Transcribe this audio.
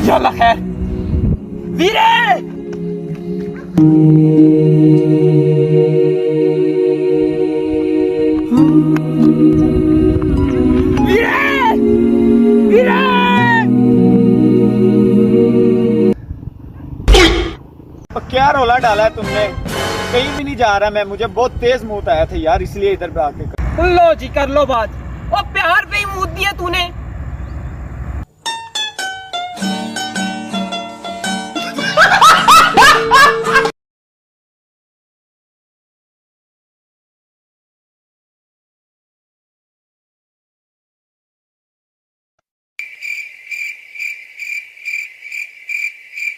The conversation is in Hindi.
यल्ला खैर वीरे क्या रोला डाला है तुमने? कहीं भी नहीं जा रहा मैं, मुझे बहुत तेज मूत आया था यार, इसलिए इधर पे आके लो जी कर लो बात। और प्यार पे ही मूत दिया तूने।